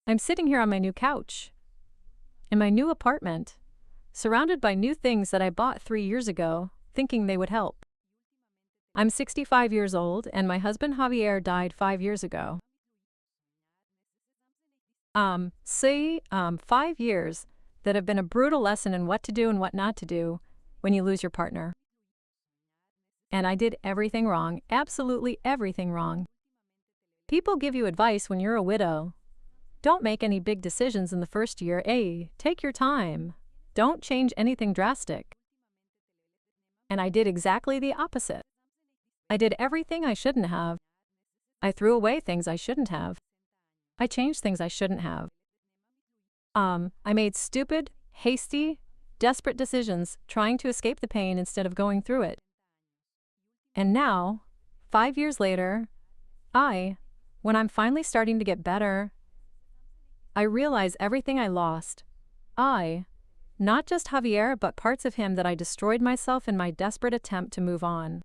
I'm sitting here on my new couch, in my new apartment, surrounded by new things that I bought 3 years ago, thinking they would help. I'm 65 years old, and my husband Javier died 5 years ago. 5 years that have been a brutal lesson in what to do and what not to do when you lose your partner. And I did everything wrong, absolutely everything wrong. People give you advice when you're a widow. Don't make any big decisions in the first year. Take your time. Don't change anything drastic. And I did exactly the opposite. I did everything I shouldn't have. I threw away things I shouldn't have. I changed things I shouldn't have. I made stupid, hasty, desperate decisions trying to escape the pain instead of going through it. And now, 5 years later, when I'm finally starting to get better, I realize everything I lost. Not just Javier, but parts of him that I destroyed myself in my desperate attempt to move on.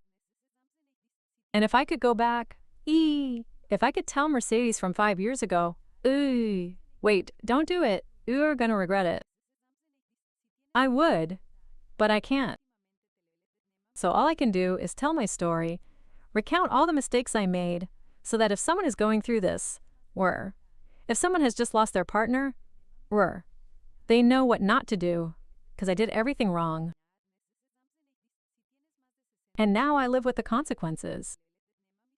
And if I could go back, if I could tell Mercedes from 5 years ago, wait, don't do it, you're gonna regret it. I would, but I can't. So all I can do is tell my story, recount all the mistakes I made, so that if someone is going through this, or if someone has just lost their partner, they know what not to do, because I did everything wrong. And now I live with the consequences.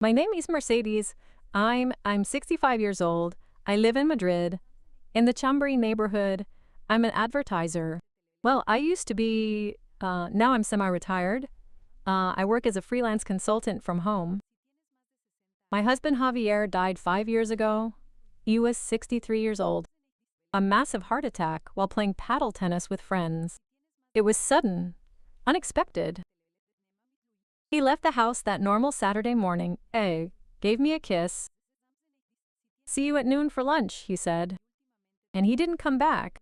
My name is Mercedes. I'm 65 years old. I live in Madrid, in the Chamberí neighborhood. I'm an advertiser. Well, I used to be, now I'm semi-retired. I work as a freelance consultant from home. My husband Javier died 5 years ago. He was 63 years old. A massive heart attack while playing paddle tennis with friends. It was sudden, unexpected. He left the house that normal Saturday morning, gave me a kiss. See you at noon for lunch, he said. And he didn't come back.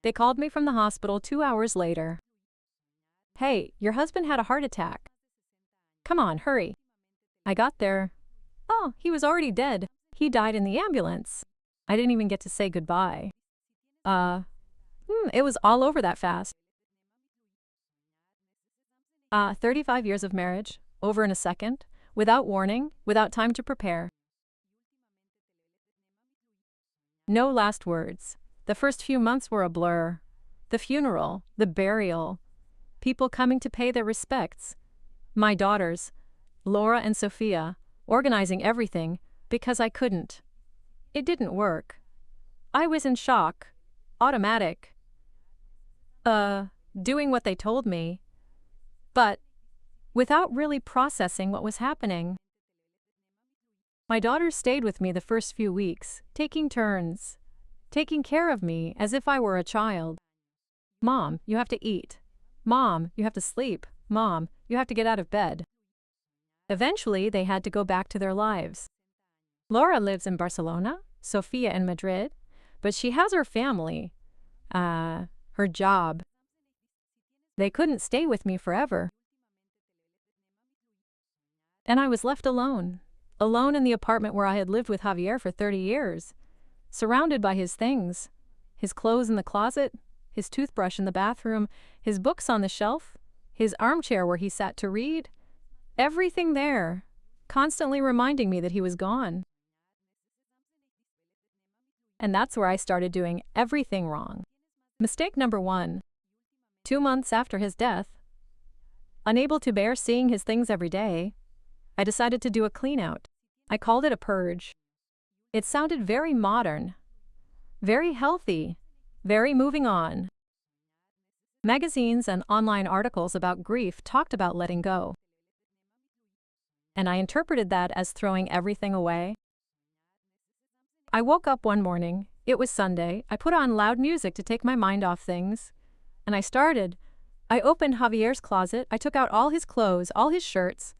They called me from the hospital 2 hours later. Hey, your husband had a heart attack. Come on, hurry. I got there. Oh, he was already dead. He died in the ambulance. I didn't even get to say goodbye. It was all over that fast. 35 years of marriage, over in a second, without warning, without time to prepare. No last words. The first few months were a blur. The funeral, the burial, people coming to pay their respects. My daughters, Laura and Sophia, organizing everything because I couldn't. It didn't work. I was in shock, automatic. Doing what they told me, but without really processing what was happening. My daughters stayed with me the first few weeks, taking turns, taking care of me as if I were a child. Mom, you have to eat. Mom, you have to sleep. Mom, you have to get out of bed. Eventually, they had to go back to their lives. Laura lives in Barcelona, Sophia in Madrid, but she has her family, her job. They couldn't stay with me forever. And I was left alone in the apartment where I had lived with Javier for 30 years, surrounded by his things, his clothes in the closet, his toothbrush in the bathroom, his books on the shelf, his armchair where he sat to read, everything there, constantly reminding me that he was gone. And that's where I started doing everything wrong. Mistake number 1. 2 months after his death, unable to bear seeing his things every day, I decided to do a clean out. I called it a purge. It sounded very modern, very healthy, very moving on. Magazines and online articles about grief talked about letting go. And I interpreted that as throwing everything away. I woke up one morning, it was Sunday, I put on loud music to take my mind off things, and I opened Javier's closet, I took out all his clothes, all his shirts,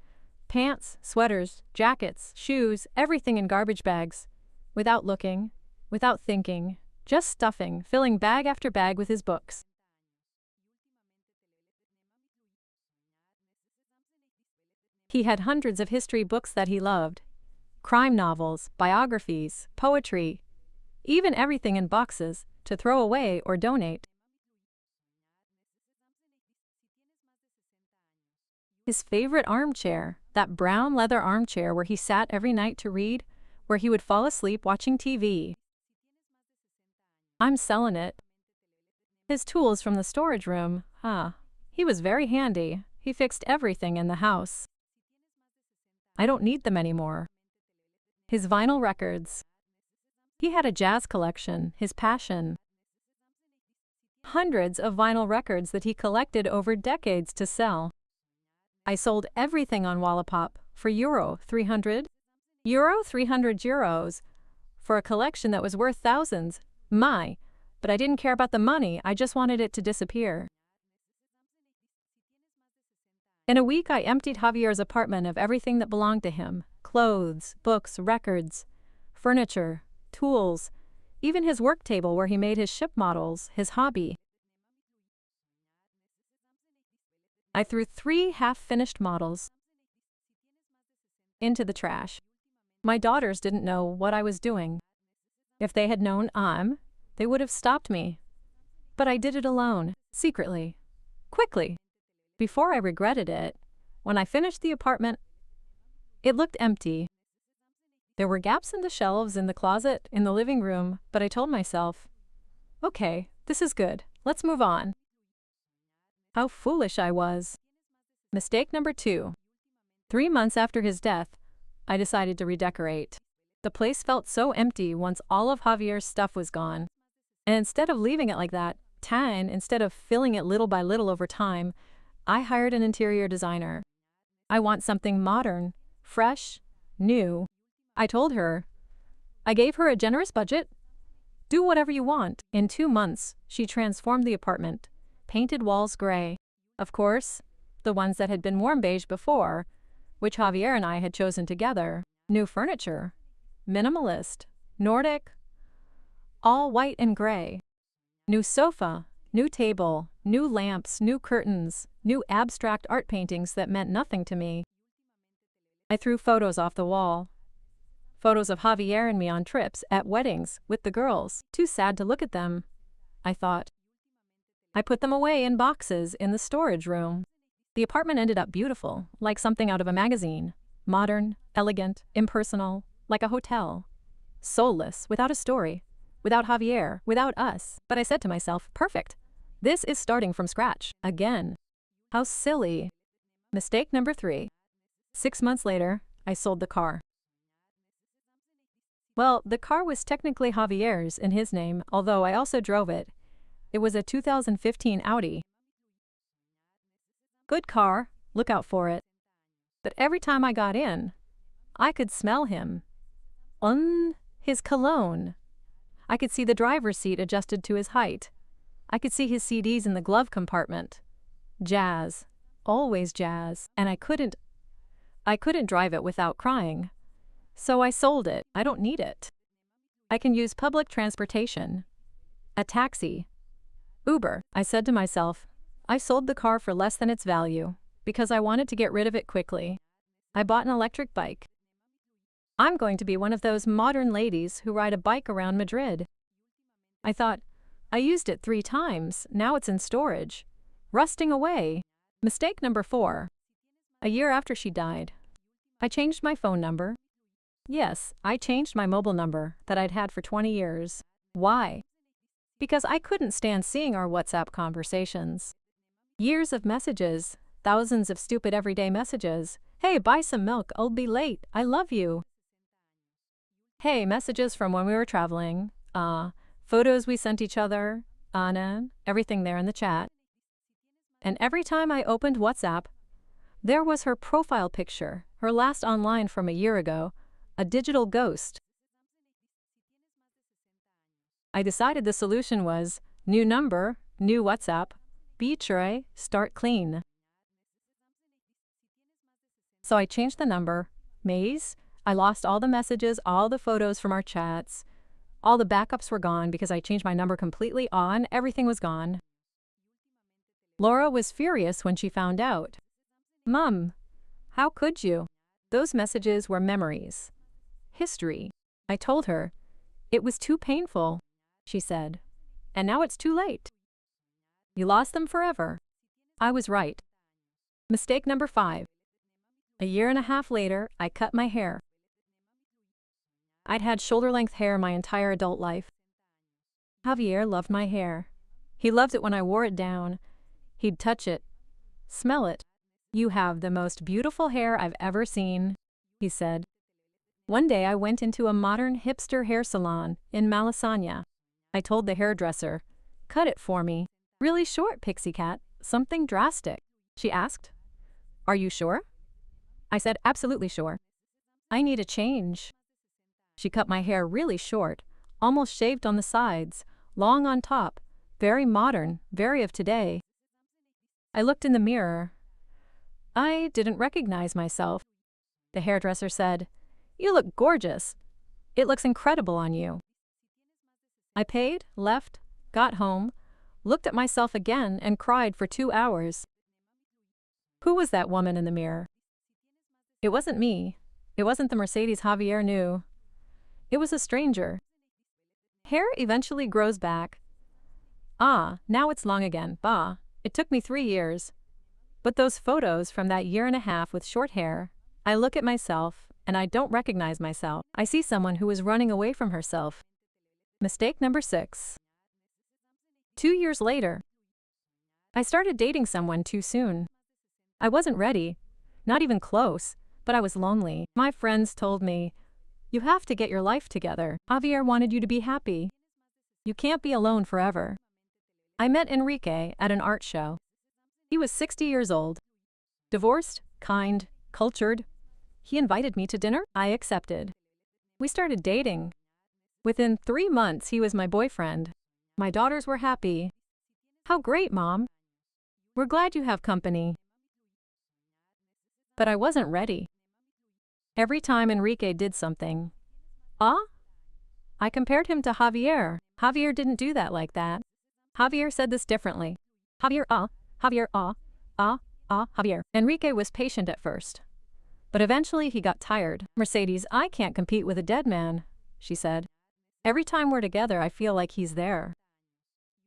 pants, sweaters, jackets, shoes, everything in garbage bags, without looking, without thinking, just stuffing, filling bag after bag with his books. He had hundreds of history books that he loved, crime novels, biographies, poetry, even everything in boxes, to throw away or donate. His favorite armchair, that brown leather armchair where he sat every night to read, where he would fall asleep watching TV. I'm selling it. His tools from the storage room, he was very handy. He fixed everything in the house. I don't need them anymore. His vinyl records. He had a jazz collection, his passion. Hundreds of vinyl records that he collected over decades to sell. I sold everything on Wallapop for Euro 300 euros for a collection that was worth thousands. But I didn't care about the money, I just wanted it to disappear. In a week, I emptied Javier's apartment of everything that belonged to him: clothes, books, records, furniture, tools, even his work table where he made his ship models, his hobby. I threw 3 half-finished models into the trash. My daughters didn't know what I was doing. If they had known they would have stopped me. But I did it alone, secretly, quickly. Before I regretted it, when I finished the apartment, it looked empty. There were gaps in the shelves, in the closet, in the living room, but I told myself, okay, this is good, let's move on. How foolish I was. Mistake number 2. 3 months after his death, I decided to redecorate. The place felt so empty once all of Javier's stuff was gone. And instead of leaving it like that, instead of filling it little by little over time, I hired an interior designer. I want something modern, fresh, new. I told her. I gave her a generous budget. Do whatever you want. In 2 months, she transformed the apartment, painted walls gray. Of course, the ones that had been warm beige before, which Javier and I had chosen together. New furniture, minimalist, Nordic, all white and gray. New sofa, new table, new lamps, new curtains, new abstract art paintings that meant nothing to me. I threw photos off the wall. Photos of Javier and me on trips, at weddings, with the girls. Too sad to look at them, I thought. I put them away in boxes in the storage room. The apartment ended up beautiful, like something out of a magazine. Modern, elegant, impersonal, like a hotel. Soulless, without a story. Without Javier, without us. But I said to myself, perfect. This is starting from scratch. Again. How silly. Mistake number 3. 6 months later, I sold the car. Well, the car was technically Javier's in his name, although I also drove it. It was a 2015 Audi. Good car, look out for it. But every time I got in, I could smell him. His cologne. I could see the driver's seat adjusted to his height. I could see his CDs in the glove compartment. Jazz. Always jazz. And I couldn't drive it without crying. So I sold it. I don't need it. I can use public transportation. A taxi. Uber. I said to myself, I sold the car for less than its value, because I wanted to get rid of it quickly. I bought an electric bike. I'm going to be one of those modern ladies who ride a bike around Madrid. I thought, I used it 3 times, now it's in storage. Rusting away. Mistake number 4. A year after she died, I changed my phone number. Yes, I changed my mobile number that I'd had for 20 years. Why? Because I couldn't stand seeing our WhatsApp conversations. Years of messages, thousands of stupid everyday messages. Hey, buy some milk, I'll be late, I love you. Hey, messages from when we were traveling. Photos we sent each other. Anna, everything there in the chat. And every time I opened WhatsApp, there was her profile picture, her last online from a year ago, a digital ghost. I decided the solution was new number, new WhatsApp, betray, start clean. So I changed the number, Maze. I lost all the messages, all the photos from our chats. All the backups were gone because I changed my number completely on, everything was gone. Laura was furious when she found out. Mom, how could you? Those messages were memories. History. I told her, It was too painful, she said. And now it's too late. You lost them forever. I was right. Mistake number 5. A year and a half later, I cut my hair. I'd had shoulder-length hair my entire adult life. Javier loved my hair. He loved it when I wore it down. He'd touch it, smell it. You have the most beautiful hair I've ever seen, he said. One day I went into a modern hipster hair salon in Malasaña. I told the hairdresser, "Cut it for me. Really short, Pixie Cat, something drastic." She asked, "Are you sure?" I said, "Absolutely sure. I need a change." She cut my hair really short, almost shaved on the sides, long on top, very modern, very of today. I looked in the mirror. I didn't recognize myself. The hairdresser said, "You look gorgeous. It looks incredible on you." I paid, left, got home, looked at myself again and cried for 2 hours. Who was that woman in the mirror? It wasn't me. It wasn't the Mercedes Javier knew. It was a stranger. Hair eventually grows back. Now it's long again. It took me 3 years. But those photos from that year and a half with short hair, I look at myself and I don't recognize myself. I see someone who is running away from herself. Mistake number 6. 2 years later, I started dating someone too soon. I wasn't ready, not even close, but I was lonely. My friends told me, "You have to get your life together. Javier wanted you to be happy. You can't be alone forever." I met Enrique at an art show. He was 60 years old. Divorced, kind, cultured. He invited me to dinner. I accepted. We started dating. Within 3 months, he was my boyfriend. My daughters were happy. "How great, Mom. We're glad you have company." But I wasn't ready. Every time Enrique did something, I compared him to Javier. Javier didn't do that like that. Javier said this differently. Javier, Javier, Javier. Enrique was patient at first, but eventually he got tired. "Mercedes, I can't compete with a dead man," she said. "Every time we're together, I feel like he's there."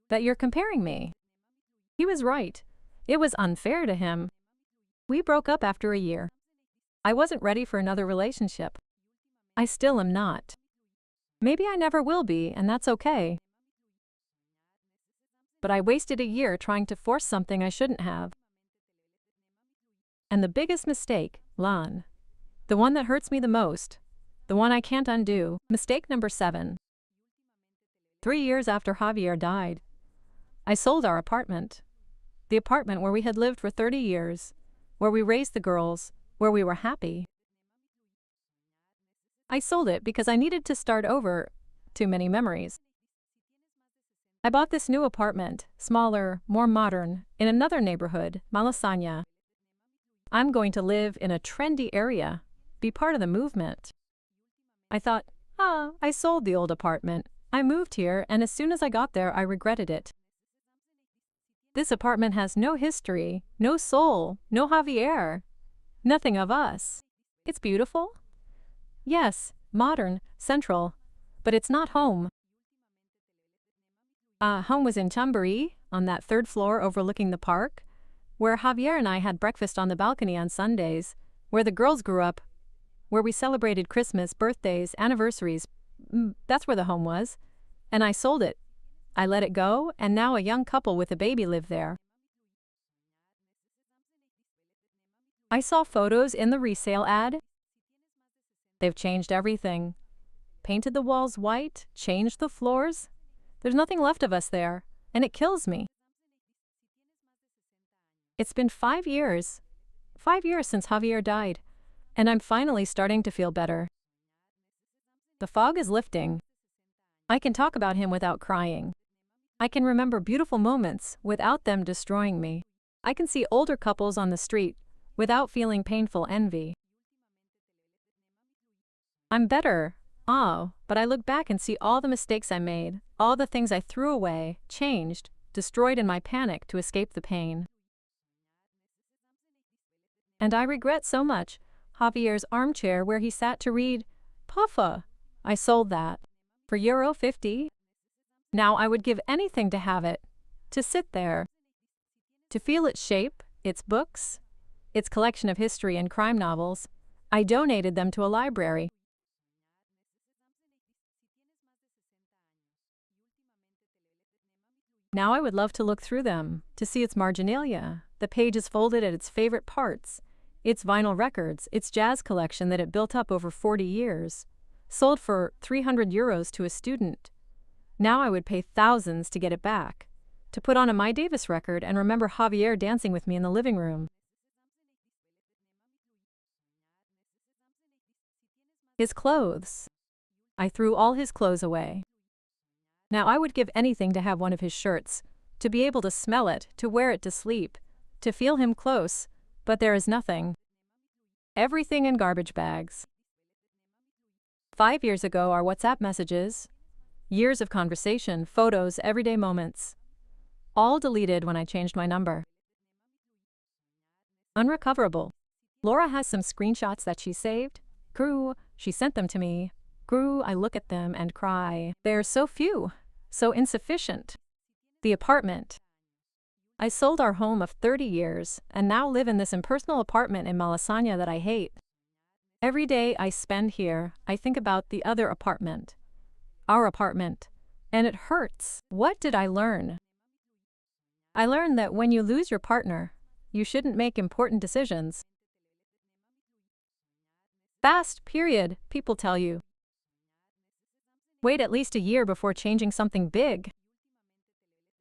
"But you're comparing me." He was right. It was unfair to him. We broke up after a year. I wasn't ready for another relationship. I still am not. Maybe I never will be, and that's okay. But I wasted a year trying to force something I shouldn't have. And the biggest mistake, Lan, the one that hurts me the most, the one I can't undo, mistake number 7. 3 years after Javier died, I sold our apartment. The apartment where we had lived for 30 years, where we raised the girls, where we were happy. I sold it because I needed to start over. Too many memories. I bought this new apartment, smaller, more modern, in another neighborhood, Malasaña. I'm going to live in a trendy area, be part of the movement. I thought, I sold the old apartment. I moved here, and as soon as I got there, I regretted it. This apartment has no history, no soul, no Javier, nothing of us. It's beautiful? Yes, modern, central, but it's not home. Home was in Chamberí, on that 3rd floor overlooking the park, where Javier and I had breakfast on the balcony on Sundays, where the girls grew up, where we celebrated Christmas, birthdays, anniversaries. That's where the home was. And I sold it. I let it go, and now a young couple with a baby live there. I saw photos in the resale ad. They've changed everything. Painted the walls white, changed the floors. There's nothing left of us there, and it kills me. It's been 5 years. 5 years since Javier died, and I'm finally starting to feel better. The fog is lifting. I can talk about him without crying. I can remember beautiful moments without them destroying me. I can see older couples on the street without feeling painful envy. I'm better, but I look back and see all the mistakes I made, all the things I threw away, changed, destroyed in my panic to escape the pain. And I regret so much Javier's armchair where he sat to read. Puffa, I sold that. for €50. Now I would give anything to have it, to sit there, to feel its shape, its books, its collection of history and crime novels. I donated them to a library. Now I would love to look through them, to see its marginalia, the pages folded at its favorite parts, its vinyl records, its jazz collection that it built up over 40 years, sold for €300 to a student. Now I would pay thousands to get it back, to put on a My Davis record and remember Javier dancing with me in the living room. His clothes. I threw all his clothes away. Now I would give anything to have one of his shirts, to be able to smell it, to wear it to sleep, to feel him close, but there is nothing. Everything in garbage bags. 5 years ago, our WhatsApp messages, years of conversation, photos, everyday moments, all deleted when I changed my number. Unrecoverable. Laura has some screenshots that she saved. Grew, she sent them to me. Grew, I look at them and cry. They're so few, so insufficient. The apartment. I sold our home of 30 years and now live in this impersonal apartment in Malasaña that I hate. Every day I spend here, I think about the other apartment, our apartment, and it hurts. What did I learn? I learned that when you lose your partner, you shouldn't make important decisions. Fast, period, people tell you. Wait at least a year before changing something big.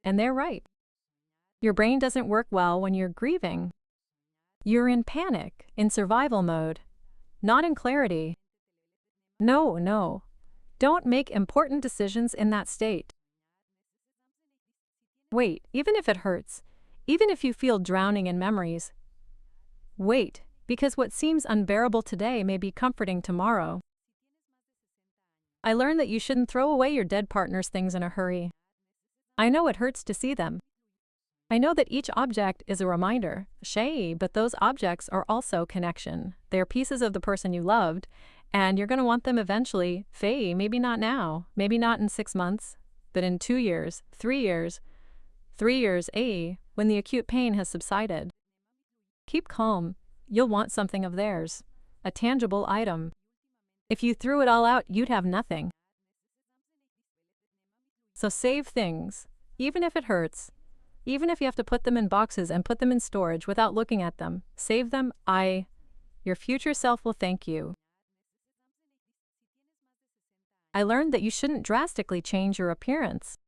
And they're right. Your brain doesn't work well when you're grieving. You're in panic, in survival mode, not in clarity. No. Don't make important decisions in that state. Wait, even if it hurts, even if you feel drowning in memories. Wait, because what seems unbearable today may be comforting tomorrow. I learned that you shouldn't throw away your dead partner's things in a hurry. I know it hurts to see them. I know that each object is a reminder, but those objects are also connection. They're pieces of the person you loved, and you're going to want them eventually, maybe not now, maybe not in 6 months, but in 2 years, 3 years, when the acute pain has subsided. Keep calm. You'll want something of theirs, a tangible item. If you threw it all out, you'd have nothing. So save things, even if it hurts, even if you have to put them in boxes and put them in storage without looking at them. Save them. Your future self will thank you. I learned that you shouldn't drastically change your appearance.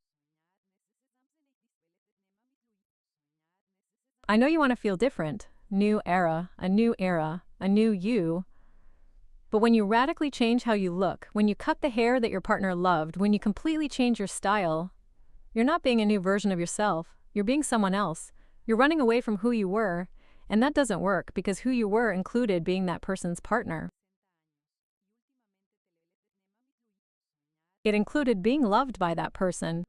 I know you want to feel different, a new era, a new you. But when you radically change how you look, when you cut the hair that your partner loved, when you completely change your style, you're not being a new version of yourself. You're being someone else. You're running away from who you were, and that doesn't work because who you were included being that person's partner. It included being loved by that person.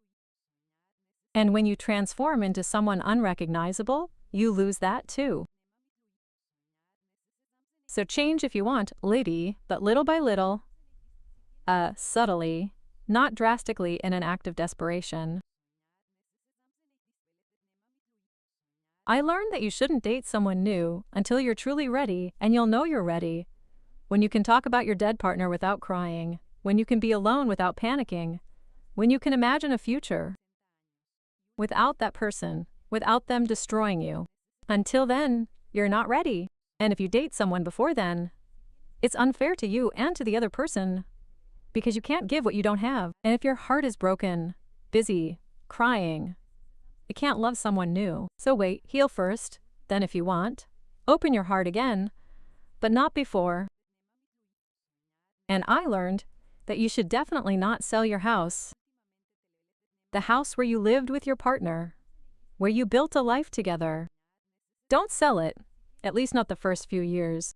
And when you transform into someone unrecognizable, you lose that too. So change if you want, lady, but little by little, subtly, not drastically in an act of desperation. I learned that you shouldn't date someone new until you're truly ready, and you'll know you're ready. When you can talk about your dead partner without crying, when you can be alone without panicking, when you can imagine a future without that person, without them destroying you. Until then, you're not ready. And if you date someone before then, it's unfair to you and to the other person because you can't give what you don't have. And if your heart is broken, busy, crying, you can't love someone new. So wait, heal first, then if you want, open your heart again, but not before. And I learned that you should definitely not sell your house. The house where you lived with your partner, where you built a life together. Don't sell it, at least not the first few years.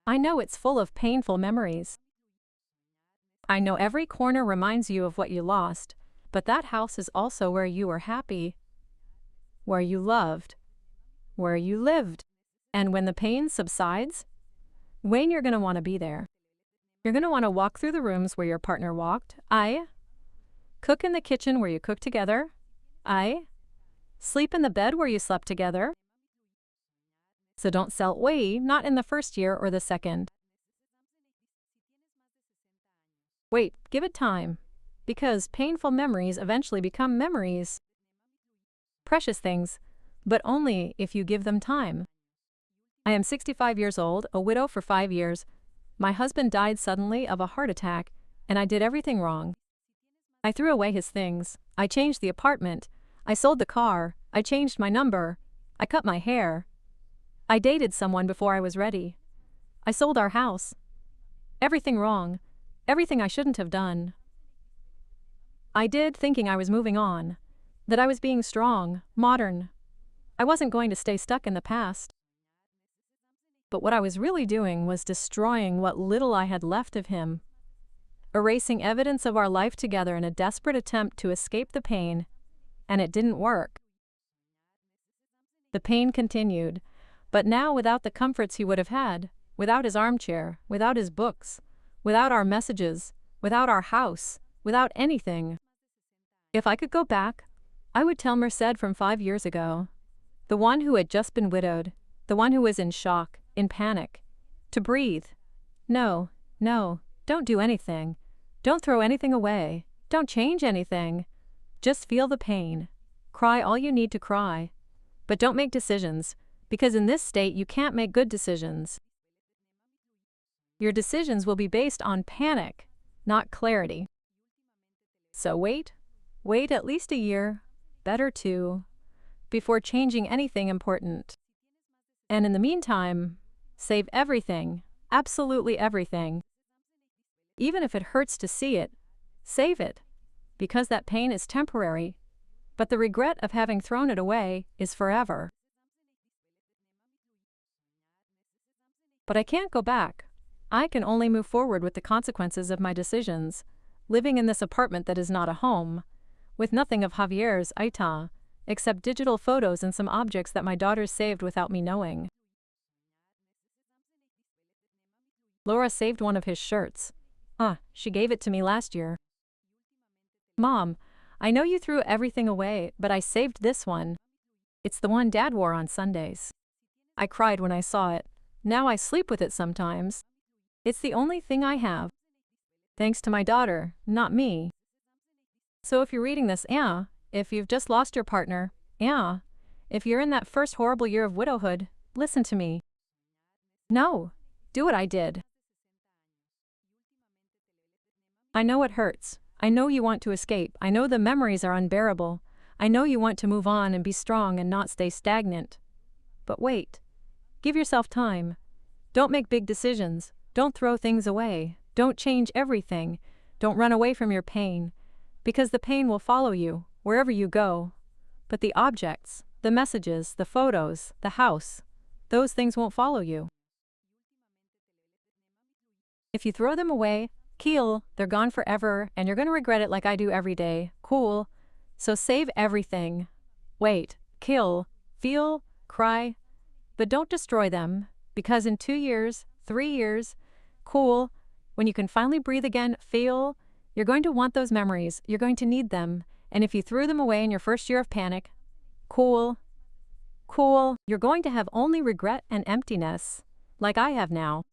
I know it's full of painful memories. I know every corner reminds you of what you lost, but that house is also where you were happy, where you loved, where you lived. And when the pain subsides, when you're going to want to be there. You're going to want to walk through the rooms where your partner walked. I. Cook in the kitchen where you cook together. I. Sleep in the bed where you slept together. So don't sell way, not in the first year or the second. Wait, give it time. Because painful memories eventually become memories. Precious things, but only if you give them time. I am 65 years old, a widow for 5 years. My husband died suddenly of a heart attack, and I did everything wrong. I threw away his things. I changed the apartment. I sold the car. I changed my number. I cut my hair. I dated someone before I was ready. I sold our house. Everything wrong. Everything I shouldn't have done. I did, thinking I was moving on, that I was being strong, modern. I wasn't going to stay stuck in the past. But what I was really doing was destroying what little I had left of him, erasing evidence of our life together in a desperate attempt to escape the pain, and it didn't work. The pain continued, but now without the comforts he would have had, without his armchair, without his books, without our messages, without our house, without anything. If I could go back, I would tell Merced from 5 years ago, the one who had just been widowed, the one who was in shock, in panic, to breathe. No, don't do anything. Don't throw anything away. Don't change anything. Just feel the pain. Cry all you need to cry. But don't make decisions, because in this state you can't make good decisions. Your decisions will be based on panic, not clarity. So wait at least a year, better 2, before changing anything important. And in the meantime, save everything, absolutely everything. Even if it hurts to see it, save it, because that pain is temporary, but the regret of having thrown it away is forever. But I can't go back. I can only move forward with the consequences of my decisions, living in this apartment that is not a home, with nothing of Javier's Aita, except digital photos and some objects that my daughters saved without me knowing. Laura saved one of his shirts. She gave it to me last year. Mom, I know you threw everything away, but I saved this one. It's the one Dad wore on Sundays. I cried when I saw it. Now I sleep with it sometimes. It's the only thing I have. Thanks to my daughter, not me. So if you're reading this, if you've just lost your partner, if you're in that first horrible year of widowhood, listen to me. No, do what I did. I know it hurts. I know you want to escape. I know the memories are unbearable. I know you want to move on and be strong and not stay stagnant. But wait. Give yourself time. Don't make big decisions. Don't throw things away. Don't change everything. Don't run away from your pain, because the pain will follow you wherever you go. But the objects, the messages, the photos, the house, those things won't follow you. If you throw them away, they're gone forever, and you're going to regret it like I do every day. Cool. So save everything. Wait, kill, feel, cry, but don't destroy them, because in 2 years, 3 years, when you can finally breathe again, feel, you're going to want those memories, you're going to need them, and if you threw them away in your first year of panic, you're going to have only regret and emptiness, like I have now,